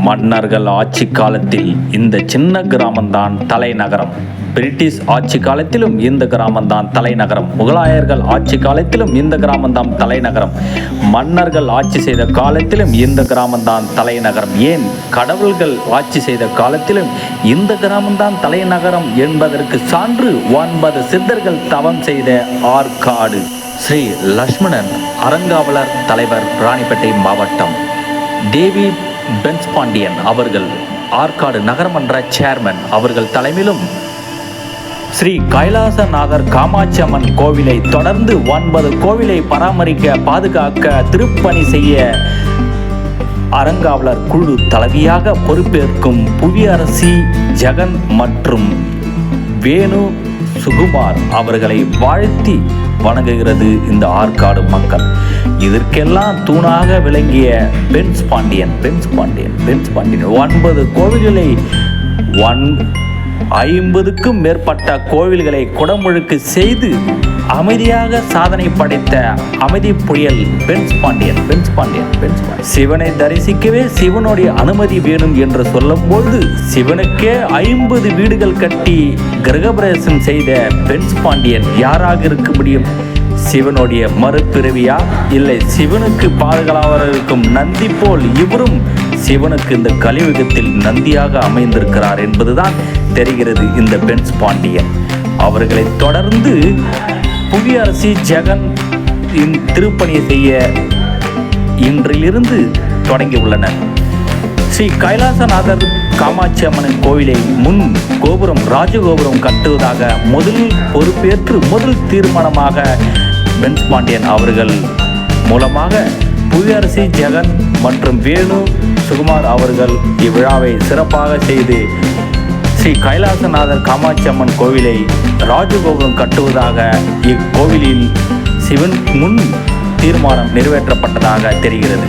மன்னர்கள் ஆட்சி காலத்தில் இந்த சின்ன கிராமம்தான் தலைநகரம். பிரிட்டிஷ் ஆட்சி காலத்திலும் இந்த கிராமம்தான் தலைநகரம். முகலாயர்கள் ஆட்சி காலத்திலும் இந்த கிராமம்தான் தலைநகரம். மன்னர்கள் ஆட்சி செய்த காலத்திலும் இந்த கிராமம்தான் தலைநகரம். ஏன் கடவுள்கள் ஆட்சி செய்த காலத்திலும் இந்த கிராமம்தான் தலைநகரம் என்பதற்கு சான்று 9 சித்தர்கள் தவம் செய்த ஆற்காடு. ஸ்ரீ லட்சுமணன் அறங்காவலர் தலைவர், ராணிப்பேட்டை மாவட்டம். டேவிட் பென்ஸ்பாண்டியன் அவர்கள் ஆற்காடு நகரமன்ற சேர்மன் அவர்கள் தலைமையிலும் ஸ்ரீ கைலாசநாதர் காமாட்சி அம்மன் கோவிலை தொடர்ந்து 9 கோவிலை பராமரிக்க, பாதுகாக்க, திருப்பணி செய்ய அறங்காவலர் குழு தலைவியாக பொறுப்பேற்கும் புவியரசி ஜெகன் மற்றும் வேணு சுகுமார் அவர்களை வாழ்த்தி வணங்குகிறது இந்த ஆற்காடு மக்கள். இதற்கெல்லாம் தூணாக விளங்கிய பென்ஸ்பாண்டியன் 9 கோவில்களை 50க்கும் மேற்பட்ட கோவில்களை குடமுழுக்கு செய்து அமைதியாக சாதனை படைத்த அமைதி புயல் பென்ஸ்பாண்டியன். சிவனை தரிசிக்கவே சிவனுடைய அனுமதி வேணும் என்று சொல்லும்போது சிவனுக்கே 50 வீடுகள் கட்டி கிரகபிரவேசம் செய்த பென்ஸ்பாண்டியன் யாராக இருக்க முடியும்? சிவனுடைய மறுபிறவியா? இல்லை சிவனுக்கு பாதுகாவலர் இருக்கும் நந்தி போல் இவரும் சிவனுக்கு இந்த கலியுகத்தில் நந்தியாக அமைந்திருக்கிறார் என்பதுதான் தெரிகிறது இந்த பென்ஸ்பாண்டியன். அவர்களை தொடர்ந்து புவியரசி ஜெகன் திருப்பணியை செய்ய இன்றிலிருந்து தொடங்கியுள்ளனர். ஸ்ரீ கைலாசநாதர் காமாட்சி அம்மனின் கோவிலை முன் கோபுரம் ராஜகோபுரம் கட்டுவதாக முதல் தீர்மானமாக பென்ஸ்பாண்டியன் அவர்கள் மூலமாக புவியரசி ஜெகன் மற்றும் வேணு சுகுமார் அவர்கள் இவ்விழாவை சிறப்பாக செய்து ஸ்ரீ கைலாசநாதர் காமாட்சி அம்மன் கோவிலை ராஜகோபுரம் கட்டுவதாக இக்கோவிலில் சிவன் முன் தீர்மானம் நிறைவேற்றப்பட்டதாக தெரிகிறது.